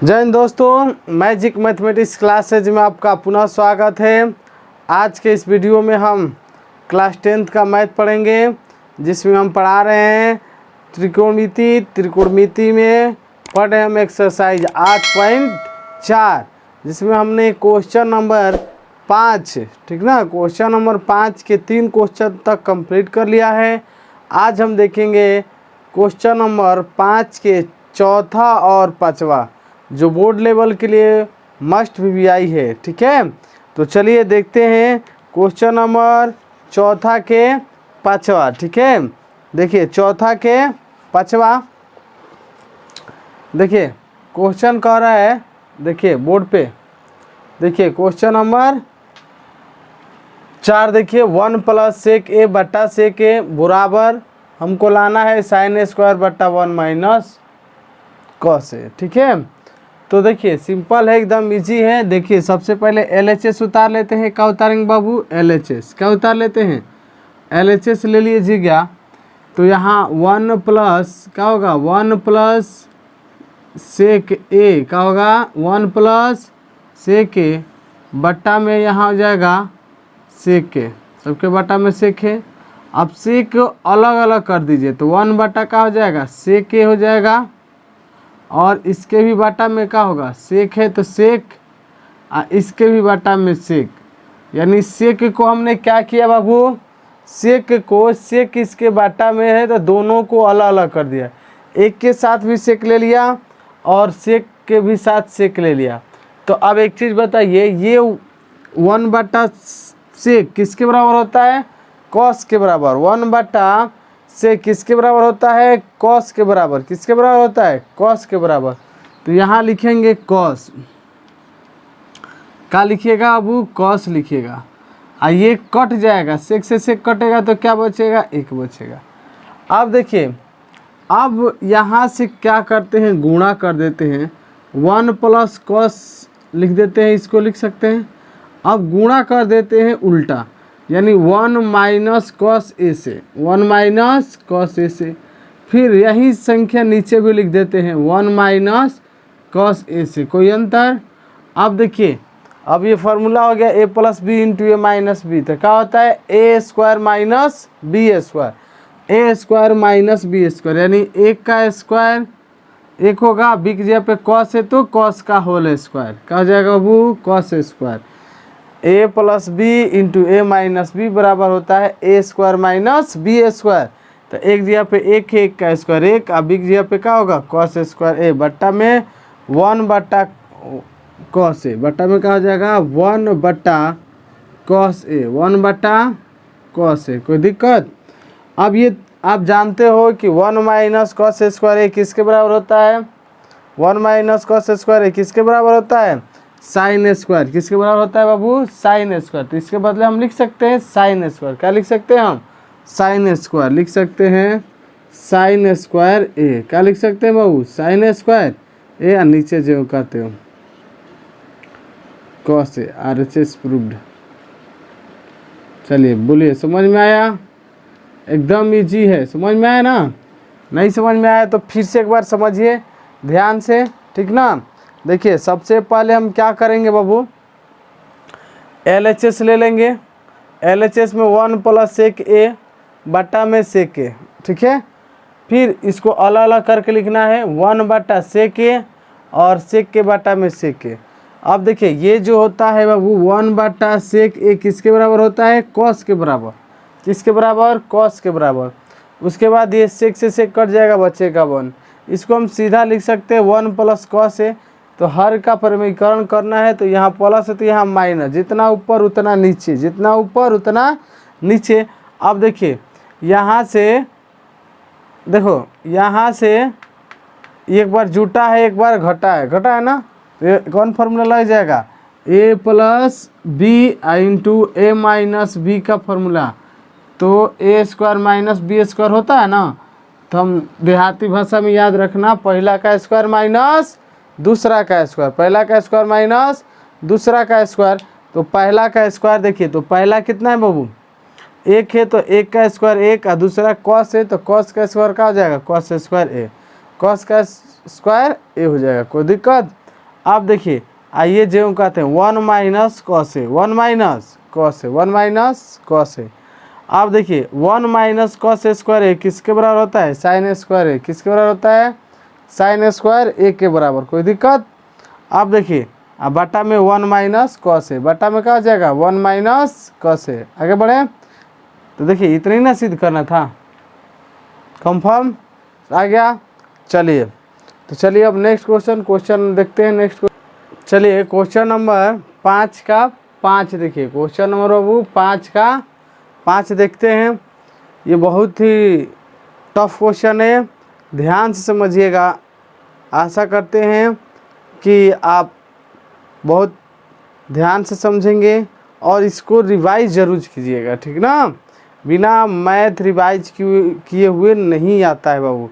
जय हिंद दोस्तों, magic mathematics classes में आपका पुनः स्वागत है। आज के इस वीडियो में हम क्लास 10th का मैथ पढ़ेंगे, जिसमें हम पढ़ा रहे हैं त्रिकोणमिति में पढ़ रहे हैं हम एक्सरसाइज 8.4, जिसमें हमने क्वेश्चन नंबर 5, ठीक ना, क्वेश्चन नंबर 5 के 3 क्वेश्चन तक कंप्लीट कर लिया है। आज हम देखेंगे क्वेश्चन नंबर 5 के चौथा और पाँचवा, जो बोर्ड लेवल के लिए मस्ट वीवीआई है। ठीक है, तो चलिए देखते हैं क्वेश्चन नंबर चौथा के पाँचवा। ठीक है, देखिए चौथा के पाँचवा, देखिए क्वेश्चन कह रहा है, देखिए बोर्ड पे, देखिए क्वेश्चन नंबर 4, देखिए 1 + sec a बट्टा sec a बराबर हमको लाना है sin स्क्वायर बट्टा 1 - cos a। ठीक है, तो देखिए सिंपल है, एकदम इजी है। देखिए सबसे पहले LHS उतार लेते हैं। क्या उतारेंगे बाबू? LHS। क्या उतार लेते हैं? LHS ले लीजिएगा। तो यहाँ 1 प्लस क्या होगा? 1 + sec a क्या होगा? 1 + sec a बट्टा में यहाँ हो जाएगा sec a, सबके बट्टा में sec है। अब sec अलग अलग कर दीजिए, तो 1 बट्टा क्या हो जाएगा? sec a हो जाएगा, और इसके भी बाटा में क्या होगा? सेक है तो सेक, इसके भी बाटा में सेक, यानी सेक को हमने क्या किया बाबू? सेक को, सेक इसके बाटा में है तो दोनों को अलग अलग कर दिया। एक के साथ भी सेक ले लिया और सेक के भी साथ सेक ले लिया। तो अब एक चीज़ बताइए, ये 1 बट्टा सेक किसके बराबर होता है? कॉस के बराबर। 1 बट्टा से किसके बराबर होता है? कॉस के बराबर। किसके बराबर होता है? कॉस के बराबर। तो यहाँ लिखेंगे कॉस। क्या लिखिएगा अबू? कॉस लिखिएगा। ये कट जाएगा, सेक से सेक कटेगा तो क्या बचेगा? 1 बचेगा। अब देखिए, अब यहाँ से क्या करते हैं? गुणा कर देते हैं। 1 + कॉस लिख देते हैं, इसको लिख सकते हैं। अब गुणा कर देते हैं उल्टा, यानी 1 - cos a से, 1 - cos a से। फिर यही संख्या नीचे भी लिख देते हैं, 1 - cos a से। कोई अंतर? अब देखिए, अब ये फार्मूला हो गया a + b × a - b। तो क्या होता है? a² - b², a² - b², यानी 1 का स्क्वायर 1 होगा, b की जगह पे cos है तो cos का होल स्क्वायर। क्या हो जाएगा बाबू? cos square. a + b × a - b बराबर होता है a² - b²। तो एक जगह पे 1 है, 1 का स्क्वायर 1, अब एक जगह पे क्या होगा? cos स्क्वायर a बट्टा में 1 बट्टा cos a, बट्टा में क्या हो जाएगा? 1 बट्टा cos a, 1 बट्टा cos a। कोई दिक्कत? अब ये आप जानते हो कि 1 - cos स्क्वायर a किसके बराबर होता है? 1 - cos स्क्वायर a किसके बराबर होता है? Sine square. किसके बराबर होता है बाबू? Sine square. तो इसके बदले हम लिख सकते हैं साइन स्क्वायर। क्या लिख सकते हैं हम? साइन स्क्वायर लिख सकते हैं, साइन स्क्वायर ए। क्या लिख सकते हैं बाबू? साइन स्क्वायर ए, और नीचे जो कहते हो कॉस ए। RHS proved. चलिए बोलिए, समझ में आया? एकदम इजी है, समझ में आया ना? नहीं समझ में आया तो फिर से एक बार समझिए ध्यान से, ठीक ना। देखिए सबसे पहले हम क्या करेंगे बाबू? LHS ले लेंगे। LHS में 1 + sec a बट्टा में sec a, ठीक है। फिर इसको अलग अलग करके लिखना है, 1 बट्टा sec a और sec के बट्टा में sec a। अब देखिए ये जो होता है बाबू 1 बट्टा sec a किसके बराबर होता है? cos के बराबर। किसके बराबर? cos के बराबर। उसके बाद ये sec से sec कट जाएगा, बचेगा 1। इसको हम सीधा लिख सकते हैं 1 + cos a। तो हर का परिमीकरण करना है, तो यहाँ प्लस है तो यहाँ माइनस, जितना ऊपर उतना नीचे, जितना ऊपर उतना नीचे। अब देखिए यहाँ से, देखो यहाँ से एक बार जुटा है, एक बार घटा है, घटा है ना, तो ये कौन फार्मूला लग जाएगा? a + b × a - b का फार्मूला। तो a² - b² होता है ना। तो हम देहाती भाषा में याद रखना, पहला का स्क्वायर माइनस दूसरा का स्क्वायर, पहला का स्क्वायर माइनस दूसरा का स्क्वायर। तो पहला का स्क्वायर देखिए, तो पहला कितना है बाबू? 1 है, तो 1 का स्क्वायर 1, और दूसरा cos है तो cos का स्क्वायर क्या हो जाएगा? cos² a, cos का स्क्वायर a हो जाएगा। कोई दिक्कत? अब देखिए आइए जो कहते हैं 1 minus cos A, 1 minus cos A, 1 minus cos A. अब देखिए 1 माइनस कॉस ए स्क्वायर ए किसके बराबर होता है, साइन ए स्क्वायर ए किसके बराबर होता है, साइन ए स्क्वायर ए के बराबर। कोई दिक्कत। अब देखिए अब बटा में 1 माइनस कॉस ए, बटा में क्या हो जाएगा 1 माइनस कॉस ए। आगे बढ़े तो देखिए इतना ही ना सिद्ध करना था, कंफर्म आ गया। चलिए तो चलिए अब नेक्स्ट क्वेश्चन देखते हैं। नेक्स्ट चलिए क्वेश्चन नंबर 5 का 5 देखिए, क्वेश्चन नंबर बाबू 5 का 5 देखते हैं। ये बहुत ही टफ क्वेश्चन है, ध्यान से समझिएगा। आशा करते हैं कि आप बहुत ध्यान से समझेंगे और इसको रिवाइज जरूर कीजिएगा, ठीक ना। बिना मैथ रिवाइज किए हुए नहीं आता है बाबू।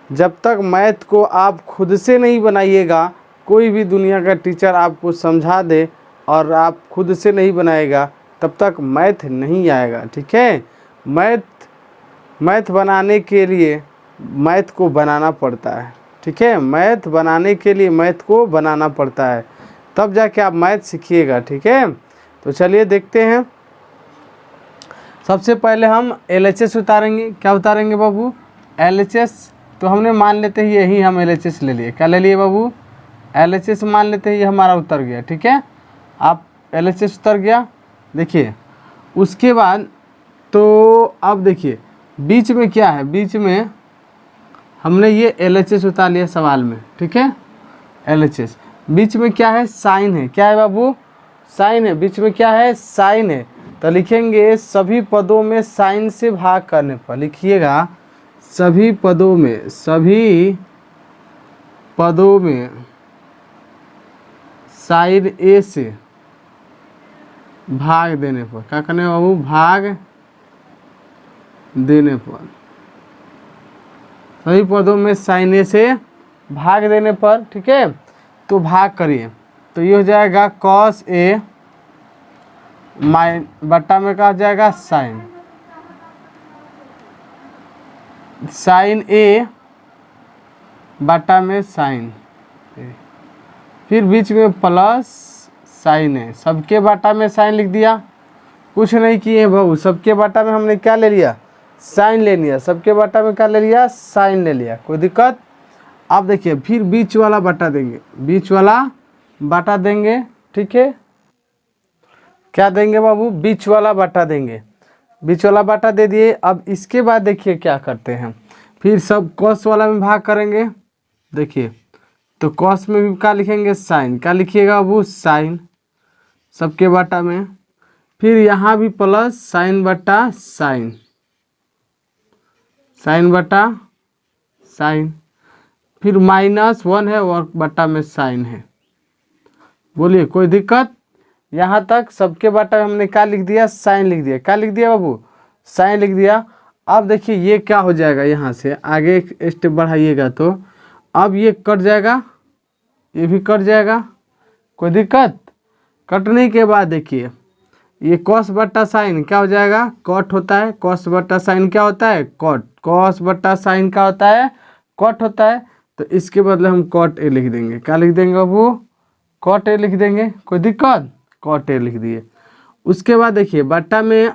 जब तक मैथ को आप खुद से नहीं बनाइएगा, कोई भी दुनिया का टीचर आपको समझा दे और आप खुद से नहीं बनाएगा, तब तक मैथ नहीं आएगा, ठीक है। मैथ बनाने के लिए मैथ को बनाना पड़ता है, ठीक है। मैथ बनाने के लिए मैथ को बनाना पड़ता है, तब जाके आप मैथ सीखिएगा, ठीक है। तो चलिए देखते हैं। सबसे पहले हम LHS उतारेंगे। क्या उतारेंगे बाबू, LHS। तो हमने मान लेते हैं यही हम LHS ले लिए। क्या ले लिए बाबू, LHS मान लेते हैं, ये हमारा उतर गया, ठीक है। आप LHS उतर गया। देखिए उसके बाद तो अब देखिए बीच में क्या है, बीच में हमने ये LHS उतार लिया सवाल में, ठीक है। LHS बीच में क्या है, साइन है। क्या है बाबू, साइन है। बीच में क्या है, साइन है। तो लिखेंगे सभी पदों में साइन से भाग करने पर, लिखिएगा सभी पदों में साइन ए से भाग देने पर। क्या करने बाबू, भाग देने पर। सभी पदों में साइन ए से भाग देने पर, ठीक है। तो भाग करिए तो ये हो जाएगा कॉस ए माइन बट्टा में क्या हो जाएगा, साइन ए बट्टा में साइन ए, फिर बीच में प्लस साइन ए। सबके बट्टा में साइन लिख दिया, कुछ नहीं किए बाबू। सबके बट्टा में हमने क्या ले लिया, साइन ले लिया। सबके बट्टा में क्या ले लिया, साइन ले लिया। कोई दिक्कत। अब देखिए फिर बीच वाला बट्टा देंगे, बीच वाला बट्टा देंगे, ठीक है। क्या देंगे बाबू, बीच वाला बट्टा देंगे। बीच वाला बट्टा दे दिए। अब इसके बाद देखिए क्या करते हैं, फिर सब कॉस वाला में भाग करेंगे। देखिए तो कॉस में भी क्या लिखेंगे, साइन। क्या लिखिएगा बाबू, साइन सबके बट्टा में। फिर यहाँ भी प्लस साइन बट्टा साइन, साइन बट्टा साइन। फिर -1 है और बट्टा में साइन है। बोलिए कोई दिक्कत। यहाँ तक सबके बट्टा में हमने क्या लिख दिया, साइन लिख दिया। क्या लिख दिया बाबू, साइन लिख दिया। अब देखिए ये क्या हो जाएगा, यहाँ से आगे एक स्टेप बढ़ाइएगा तो अब ये कट जाएगा, ये भी कट जाएगा। कोई दिक्कत। कटने के बाद देखिए ये कॉस बट्टा साइन क्या हो जाएगा, कॉट होता है। कॉस बट्टा साइन क्या होता है, कॉट। कॉस बट्टा साइन क्या होता है, कॉट होता है। तो इसके बदले हम कॉट ए लिख देंगे। क्या लिख देंगे बाबू, कॉट ए लिख देंगे। कोई दिक्कत, कॉट ए लिख दिए। उसके बाद देखिए बट्टा में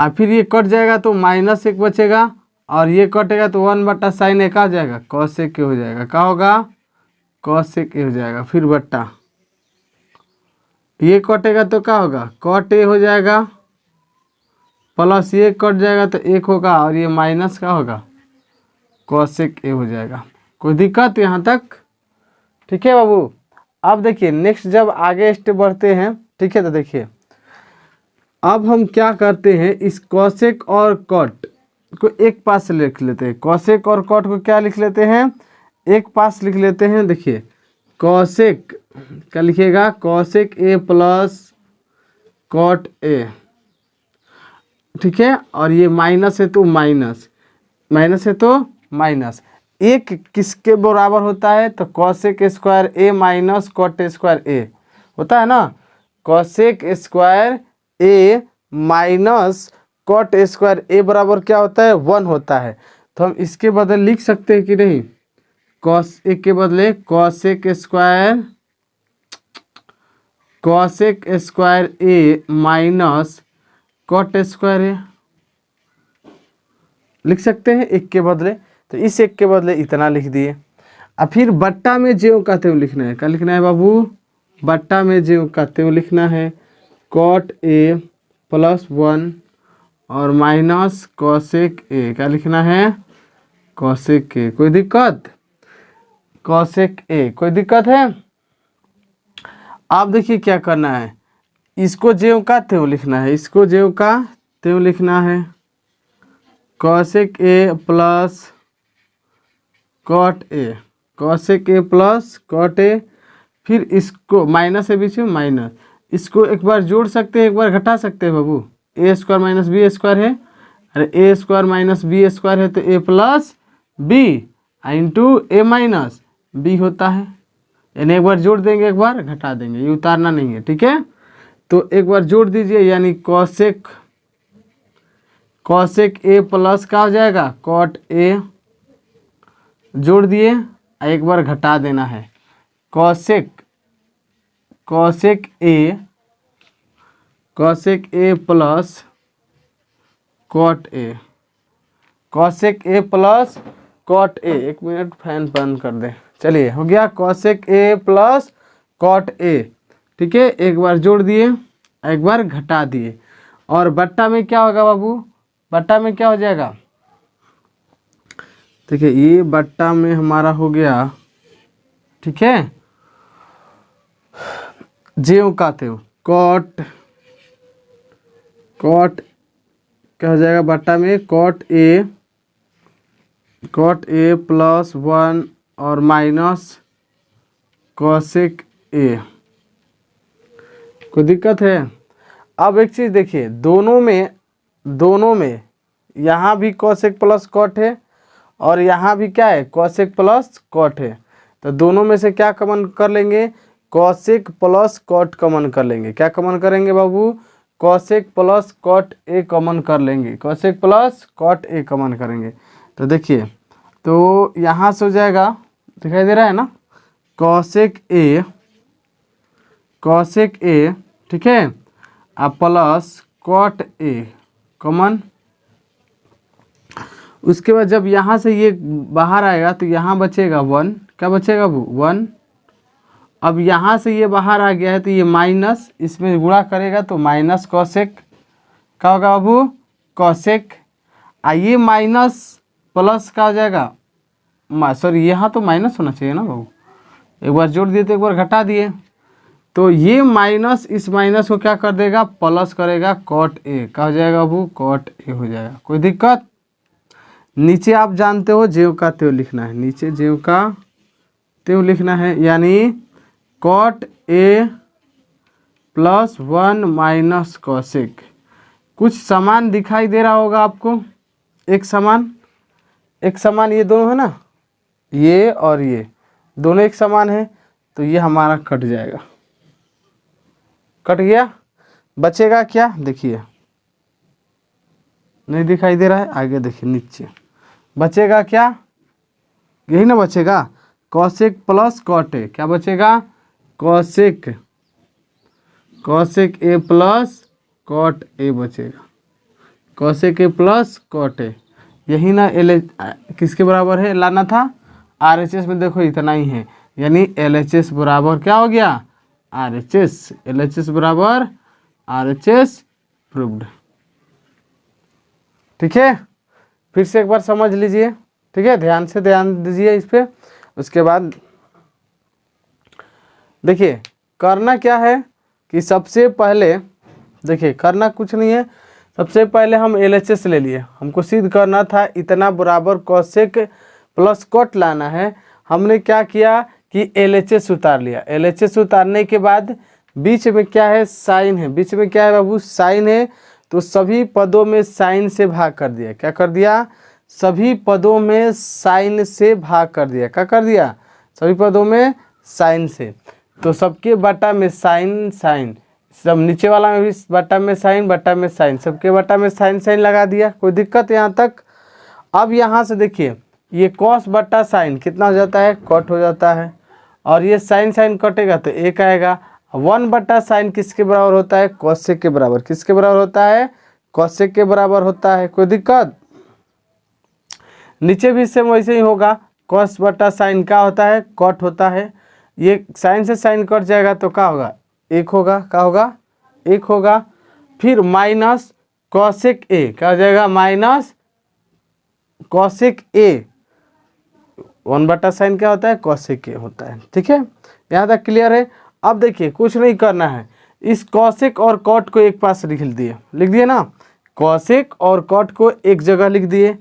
फिर ये कट जाएगा तो -1 बचेगा, और ये कटेगा तो 1 बट्टा साइन ए का हो जाएगा, कॉस ए के हो जाएगा। क्या होगा, कॉस ए के हो जाएगा। फिर बट्टा ये कटेगा तो क्या होगा, कॉट ए हो जाएगा, प्लस ये कट जाएगा तो 1 होगा, और ये माइनस का होगा, कॉसेक ए हो जाएगा। कोई दिक्कत यहाँ तक, ठीक है बाबू। अब देखिए नेक्स्ट जब आगे स्टेप बढ़ते हैं, ठीक है। तो देखिए अब हम क्या करते हैं, इस कॉसेक और कॉट को एक पास से लिख लेते हैं। कॉसेक और कॉट को क्या लिख लेते हैं, एक पास लिख लेते हैं। देखिए कॉसेक क्या लिखिएगा, cosec A plus cot A, ठीक है। और ये माइनस है तो माइनस, माइनस है तो माइनस। एक किसके बराबर होता है, तो कॉसेक स्क्वायर ए माइनस कॉट स्क्वायर ए होता है ना। कॉसेक स्क्वायर ए माइनस कॉट स्क्वायर ए बराबर क्या होता है, 1 होता है। तो हम इसके बदले लिख सकते हैं कि नहीं, कॉस एक के बदले कॉसेक स्क्वायर ए माइनस कॉट स्क्वायर ए लिख सकते हैं एक के बदले। तो इस एक के बदले इतना लिख दिए। अब फिर बट्टा में ज्यों का त्यों लिखना है। क्या लिखना है बाबू? बट्टा में ज्यों का त्यों लिखना है कॉट ए प्लस 1 और माइनस कॉसेक ए। क्या लिखना है? कॉसेक ए। कोई दिक्कत? कॉसेक ए कोई दिक्कत है? आप देखिए क्या करना है, इसको ज्यों का त्यों लिखना है, इसको ज्यों का त्यों लिखना है cosec A plus cot A, cosec A plus cot A. फिर इसको माइनस है बीच में माइनस, इसको एक बार जोड़ सकते हैं एक बार घटा सकते हैं बाबू। ए स्क्वायर माइनस बी स्क्वायर है, अरे ए स्क्वायर माइनस बी स्क्वायर है तो ए प्लस बी इंटू ए माइनस बी होता है। यानी एक बार जोड़ देंगे एक बार घटा देंगे, ये उतारना नहीं है, ठीक है। तो एक बार जोड़ दीजिए, यानी कॉसेक ए प्लस क्या हो जाएगा कॉट ए, जोड़ दिए, एक बार घटा देना है cosec A plus cot A, cosec A plus cot A. एक मिनट फैन बंद कर दे। चलिए हो गया cosec A plus cot A, ठीक है। एक बार जोड़ दिए एक बार घटा दिए, और बट्टा में क्या होगा बाबू? बट्टा में क्या हो जाएगा? देखिए ये बट्टा में हमारा हो गया, ठीक है, ज्यों का त्यों कॉट क्या हो जाएगा बट्टा में कॉट ए प्लस 1 और माइनस कॉसेक ए। कोई दिक्कत है? अब एक चीज़ देखिए, दोनों में यहाँ भी कॉसेक प्लस कॉट है और यहाँ भी क्या है कॉसेक प्लस कॉट है। तो दोनों में से क्या कॉमन कर लेंगे? कॉसेक प्लस कॉट कॉमन कर लेंगे। क्या कॉमन करेंगे बाबू? Cosec plus cot A common कर लेंगे, cosec plus cot A common करेंगे। तो देखिए, तो यहाँ से हो जाएगा, दिखाई दे रहा है ना, कॉसेक ए, ठीक है, अब प्लस कॉट ए कॉमन। उसके बाद जब यहाँ से ये बाहर आएगा तो यहाँ बचेगा 1। क्या बचेगा बाबू? 1। अब यहाँ से ये बाहर आ गया है तो ये माइनस, इसमें गुणा करेगा तो माइनस कॉसेक। क्या होगा बाबू? कॉसेक। ये माइनस प्लस का हो जाएगा, सॉरी यहाँ तो माइनस होना चाहिए ना बाबू। एक बार जोड़ दिए तो एक बार घटा दिए, तो ये माइनस इस माइनस को क्या कर देगा? प्लस करेगा कॉट ए। क्या हो जाएगा बाबू? कॉट ए हो जाएगा। कोई दिक्कत? नीचे आप जानते हो ज्यों का त्यों लिखना है, नीचे ज्यों का त्यों लिखना है, यानी cot A plus 1 minus cosec. कुछ समान दिखाई दे रहा होगा आपको, एक समान ये दोनों है ना, ये और ये दोनों एक समान है, तो ये हमारा कट जाएगा। कट गया, बचेगा क्या? देखिए नहीं दिखाई दे रहा है, आगे देखिए नीचे बचेगा क्या? यही ना बचेगा, कॉसेक प्लस कॉट ए। क्या बचेगा? Cosec A plus cot A बचेगा, cosec A plus cot A. यही ना किसके बराबर है लाना था? RHS में देखो इतना ही है, यानी LHS बराबर क्या हो गया? RHS। LHS बराबर RHS प्रूव्ड। ठीक है, फिर से एक बार समझ लीजिए, ठीक है, ध्यान दीजिए इस पे। उसके बाद देखिए करना क्या है कि सबसे पहले देखिए करना कुछ नहीं है, सबसे पहले हम LHS ले लिए, हमको सिद्ध करना था इतना बराबर कॉसेक प्लस कॉट लाना है। हमने क्या किया कि LHS उतार लिया। LHS उतारने के बाद बीच में क्या है? साइन है। बीच में क्या है बाबू? साइन है। तो सभी पदों में साइन से भाग कर दिया। क्या कर दिया? सभी पदों में साइन से भाग कर दिया। क्या कर दिया? सभी पदों में साइन से। तो सबके बटा में साइन, सब नीचे वाला में भी बटा में साइन, सबके बटा में साइन लगा दिया। कोई दिक्कत यहाँ तक? अब यहाँ से देखिए ये कॉस बट्टा साइन कितना हो जाता है, कॉट हो जाता है। और ये साइन साइन कटेगा तो एक आएगा। 1 बट्टा साइन किसके बराबर होता है, कॉसेक के बराबर। किसके बराबर होता है, कॉसेक के बराबर होता है। कोई दिक्कत? नीचे भी सेम वैसे ही होगा, कॉस बट्टा साइन क्या होता है, कॉट होता है। ये साइन से साइन कट जाएगा तो क्या होगा, एक होगा। क्या होगा, एक होगा। फिर माइनस कॉसेक ए, क्या हो जाएगा, माइनस कॉसेक ए। 1 बट्टा साइन क्या होता है, कॉसेक ए होता है। ठीक है, यहाँ तक क्लियर है। अब देखिए कुछ नहीं करना है, इस कॉसेक और कॉट को एक पास लिख दिए ना, कॉसेक और कॉट को एक जगह लिख दिए।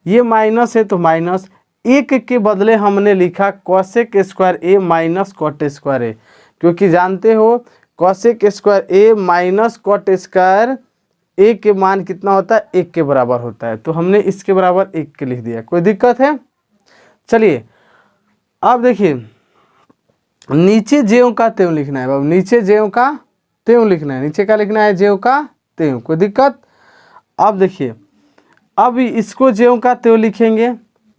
ये माइनस है तो माइनस, एक के बदले हमने लिखा कॉसेक स्क्वायर ए माइनस कॉट स्क्वायर ए, क्योंकि जानते हो कॉसेक स्क्वायर ए माइनस कॉट स्क्वायर ए के मान कितना होता है, 1 के बराबर होता है। तो हमने इसके बराबर 1 के लिख दिया। कोई दिक्कत है? चलिए अब देखिए, नीचे ज्यों का त्यों लिखना है बाबू, नीचे ज्यों का त्यों लिखना है। नीचे का लिखना है ज्यों का त्यों। कोई दिक्कत? अब देखिए, अब इसको ज्यों का त्यों लिखेंगे,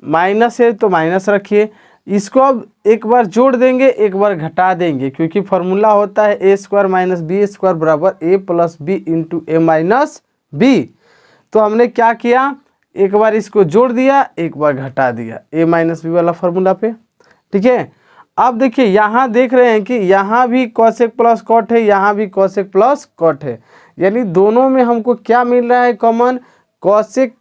माइनस है तो माइनस रखिए। इसको अब एक बार जोड़ देंगे, एक बार घटा देंगे, क्योंकि फॉर्मूला होता है ए स्क्वायर माइनस बी स्क्वायर बराबर ए प्लस बी इंटू ए माइनस बी। तो हमने क्या किया, एक बार इसको जोड़ दिया, एक बार घटा दिया, ए माइनस बी वाला फॉर्मूला पे। ठीक है, अब देखिए यहाँ देख रहे हैं कि यहाँ भी कॉसेक प्लस कॉट है, यहाँ भी कॉसेक प्लस कॉट है, यानी दोनों में हमको क्या मिल रहा है, common, cosec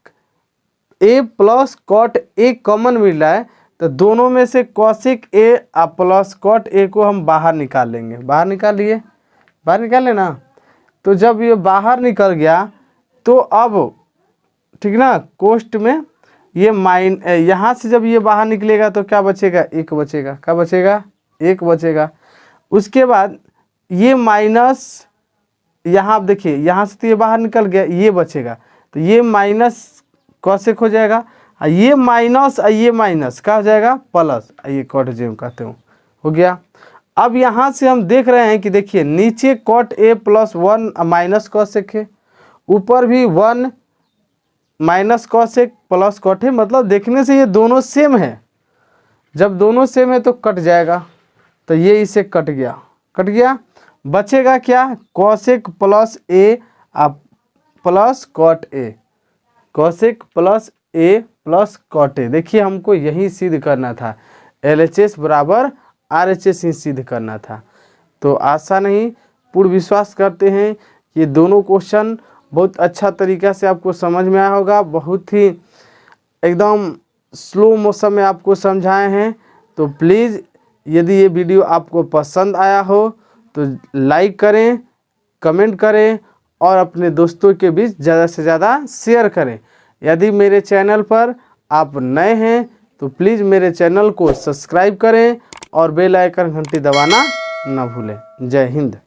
A plus cot A common मिल रहा है। तो दोनों में से cosec A plus cot A को हम बाहर निकाल लेंगे। बाहर निकाल लिए, बाहर निकाल लेना। तो जब ये बाहर निकल गया तो अब ठीक ना, कोष्ट में ये यहाँ से जब ये बाहर निकलेगा तो क्या बचेगा, 1 बचेगा। क्या बचेगा, 1 बचेगा। उसके बाद ये माइनस, यहाँ आप देखिए यहाँ से तो ये बाहर निकल गया, ये बचेगा। तो ये माइनस कॉसेक हो जाएगा, ये माइनस ये माइनस क्या हो जाएगा, प्लस ये कॉट जे कहते हो गया। अब यहाँ से हम देख रहे हैं कि देखिए नीचे cot A plus 1 minus cosec है, ऊपर भी 1 माइनस कॉसेक प्लस कॉट है, मतलब देखने से ये दोनों सेम है। जब दोनों सेम है तो कट जाएगा, तो ये इसे कट गया, कट गया। बचेगा क्या, cosec plus A plus cot A, cosec plus A plus cot A. देखिए हमको यही सिद्ध करना था, LHS बराबर RHS ही सिद्ध करना था। तो आशा नहीं, पूर्ण विश्वास करते हैं ये दोनों क्वेश्चन बहुत अच्छा तरीक़ा से आपको समझ में आया होगा। बहुत ही एकदम स्लो मोशन में आपको समझाए हैं। तो प्लीज़ यदि ये वीडियो आपको पसंद आया हो तो लाइक करें, कमेंट करें और अपने दोस्तों के बीच ज़्यादा से ज़्यादा शेयर करें। यदि मेरे चैनल पर आप नए हैं तो प्लीज़ मेरे चैनल को सब्सक्राइब करें और बेल आइकन घंटी दबाना ना भूलें। जय हिंद।